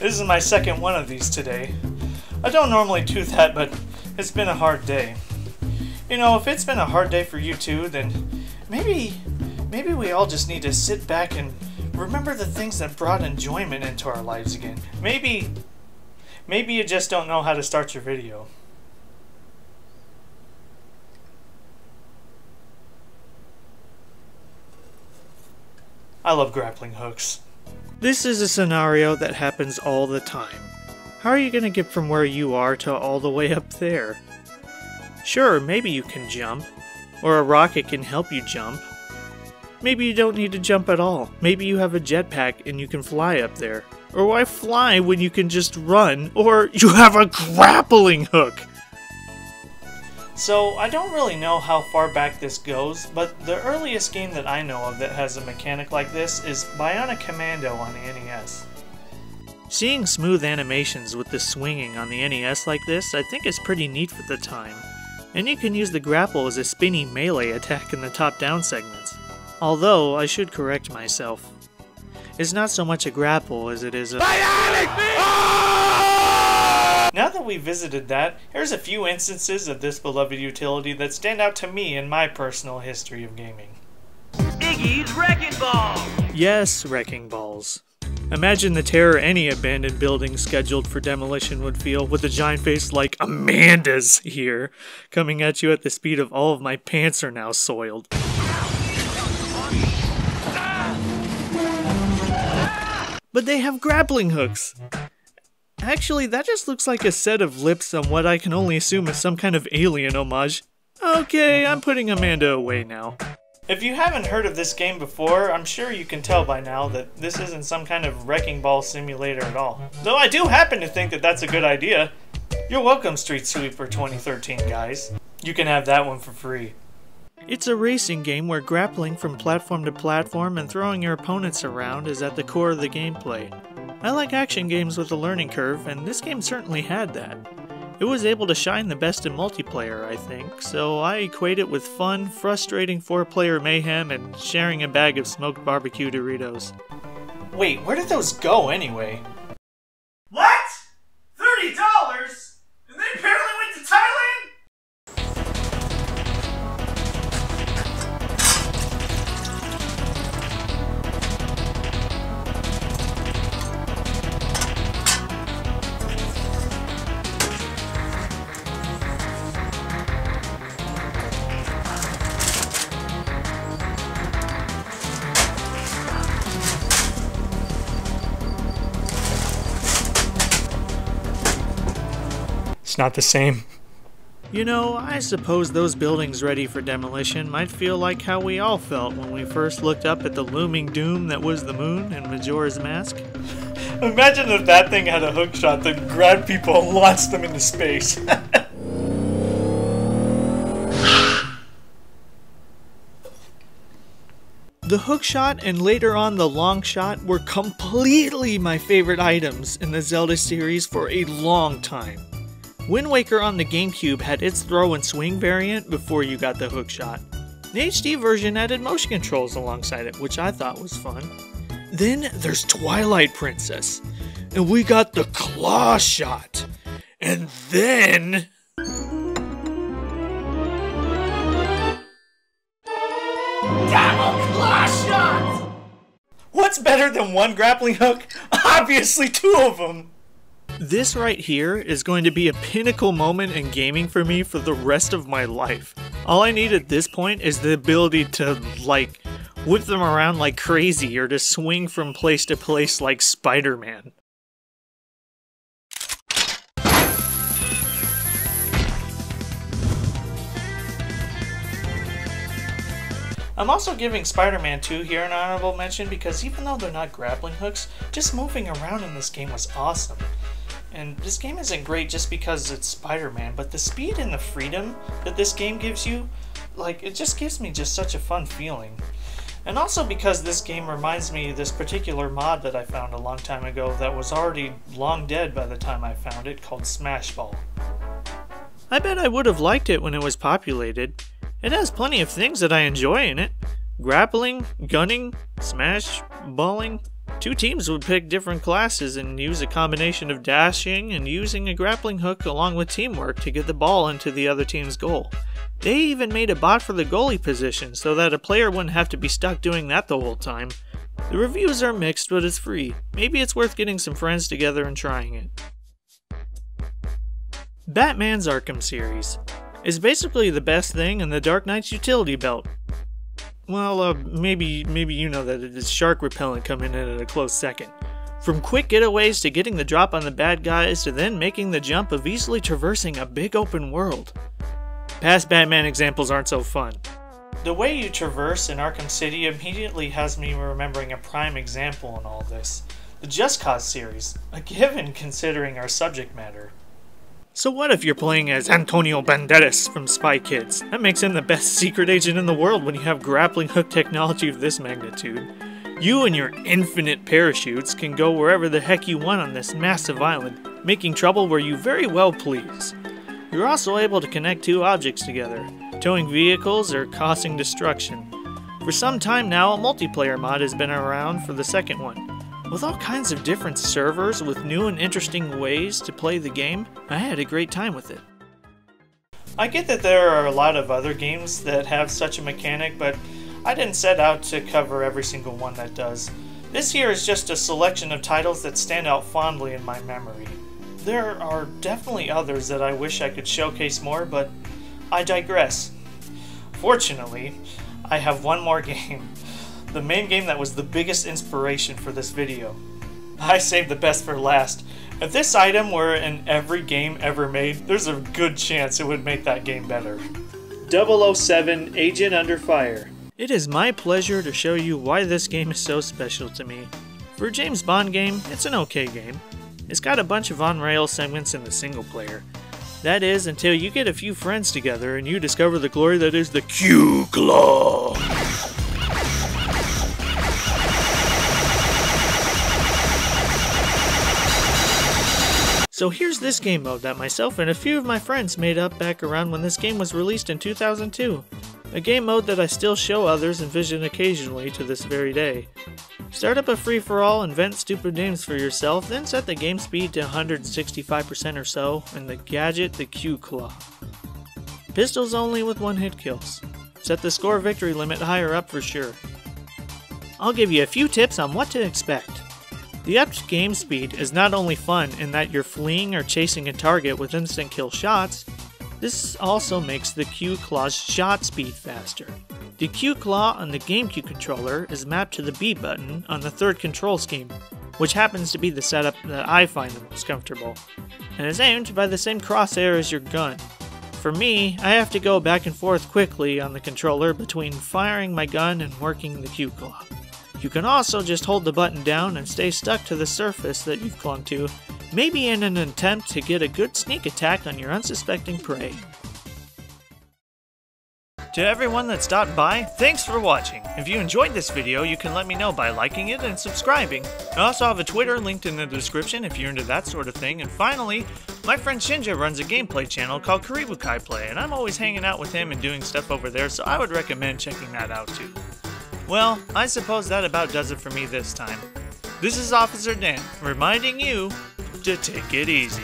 This is my second one of these today. I don't normally do that, but it's been a hard day. You know, if it's been a hard day for you too, then maybe we all just need to sit back and remember the things that brought enjoyment into our lives again. Maybe you just don't know how to start your video. I love grappling hooks. This is a scenario that happens all the time. How are you going to get from where you are to all the way up there? Sure, maybe you can jump, or a rocket can help you jump. Maybe you don't need to jump at all. Maybe you have a jetpack and you can fly up there. Or why fly when you can just run? Or you have a grappling hook! So, I don't really know how far back this goes, but the earliest game that I know of that has a mechanic like this is Bionic Commando on the NES. Seeing smooth animations with the swinging on the NES like this, I think is pretty neat for the time. And you can use the grapple as a spinny melee attack in the top-down segments. Although, I should correct myself. It's not so much a grapple as it is a Now that we've visited that, here's a few instances of this beloved utility that stand out to me in my personal history of gaming. Iggy's Wrecking Ball! Yes, wrecking balls. Imagine the terror any abandoned building scheduled for demolition would feel with a giant face like Amanda's here, coming at you at the speed of all of my pants are now soiled. But they have grappling hooks! Actually, that just looks like a set of lips on what I can only assume is some kind of alien homage. Okay, I'm putting Amanda away now. If you haven't heard of this game before, I'm sure you can tell by now that this isn't some kind of wrecking ball simulator at all. Though I do happen to think that that's a good idea. You're welcome, Street Sweeper 2013 guys. You can have that one for free. It's a racing game where grappling from platform to platform and throwing your opponents around is at the core of the gameplay. I like action games with a learning curve, and this game certainly had that. It was able to shine the best in multiplayer, I think, so I equate it with fun, frustrating 4-player mayhem and sharing a bag of smoked barbecue Doritos. Wait, where did those go anyway? What? $30? And they apparently went to Thailand? It's not the same. You know, I suppose those buildings ready for demolition might feel like how we all felt when we first looked up at the looming doom that was the moon in Majora's Mask. Imagine if that thing had a hookshot that grabbed people and launched them into space. The hookshot and later on the long shot were completely my favorite items in the Zelda series for a long time. Wind Waker on the GameCube had its throw and swing variant before you got the hookshot. The HD version added motion controls alongside it, which I thought was fun. Then there's Twilight Princess, and we got the claw shot. And then... double claw shot! What's better than one grappling hook? Obviously 2 of them! This right here is going to be a pinnacle moment in gaming for me for the rest of my life. All I need at this point is the ability to, like, whip them around like crazy or to swing from place to place like Spider-Man. I'm also giving Spider-Man 2 here an honorable mention because even though they're not grappling hooks, just moving around in this game was awesome. And this game isn't great just because it's Spider-Man, but the speed and the freedom that this game gives you, like, it just gives me just such a fun feeling. And also because this game reminds me of this particular mod that I found a long time ago that was already long dead by the time I found it, called Smash Ball. I bet I would have liked it when it was populated. It has plenty of things that I enjoy in it. Grappling, gunning, smash, balling. Two teams would pick different classes and use a combination of dashing and using a grappling hook along with teamwork to get the ball into the other team's goal. They even made a bot for the goalie position so that a player wouldn't have to be stuck doing that the whole time. The reviews are mixed, but it's free. Maybe it's worth getting some friends together and trying it. Batman's Arkham series is basically the best thing in the Dark Knight's utility belt. Well, maybe you know that it is shark repellent coming in at a close second. From quick getaways to getting the drop on the bad guys to then making the jump of easily traversing a big open world. Past Batman examples aren't so fun. The way you traverse in Arkham City immediately has me remembering a prime example in all this. The Just Cause series, a given considering our subject matter. So what if you're playing as Antonio Banderas from Spy Kids? That makes him the best secret agent in the world when you have grappling hook technology of this magnitude. You and your infinite parachutes can go wherever the heck you want on this massive island, making trouble where you very well please. You're also able to connect two objects together, towing vehicles or causing destruction. For some time now, a multiplayer mod has been around for the second one. With all kinds of different servers with new and interesting ways to play the game, I had a great time with it. I get that there are a lot of other games that have such a mechanic, but I didn't set out to cover every single one that does. This here is just a selection of titles that stand out fondly in my memory. There are definitely others that I wish I could showcase more, but I digress. Fortunately, I have one more game. The main game that was the biggest inspiration for this video. I saved the best for last. If this item were in every game ever made, there's a good chance it would make that game better. 007 Agent Under Fire. It is my pleasure to show you why this game is so special to me. For a James Bond game, it's an okay game. It's got a bunch of on-rail segments in the single player. That is, until you get a few friends together and you discover the glory that is the Q-Claw. So here's this game mode that myself and a few of my friends made up back around when this game was released in 2002. A game mode that I still show others and vision occasionally to this very day. Start up a free-for-all, invent stupid names for yourself, then set the game speed to 165% or so, and the gadget the Q-Claw. Pistols only with one-hit kills. Set the score victory limit higher up for sure. I'll give you a few tips on what to expect. The upped game speed is not only fun in that you're fleeing or chasing a target with instant kill shots, this also makes the Q-Claw's shot speed faster. The Q-Claw on the GameCube controller is mapped to the B button on the third control scheme, which happens to be the setup that I find the most comfortable, and is aimed by the same crosshair as your gun. For me, I have to go back and forth quickly on the controller between firing my gun and working the Q-Claw. You can also just hold the button down and stay stuck to the surface that you've clung to, maybe in an attempt to get a good sneak attack on your unsuspecting prey. To everyone that stopped by, thanks for watching. If you enjoyed this video, you can let me know by liking it and subscribing. I also have a Twitter linked in the description if you're into that sort of thing. And finally, my friend Shinja runs a gameplay channel called Karibukai Play, and I'm always hanging out with him and doing stuff over there, so I would recommend checking that out too. Well, I suppose that about does it for me this time. This is Officer Dan, reminding you to take it easy.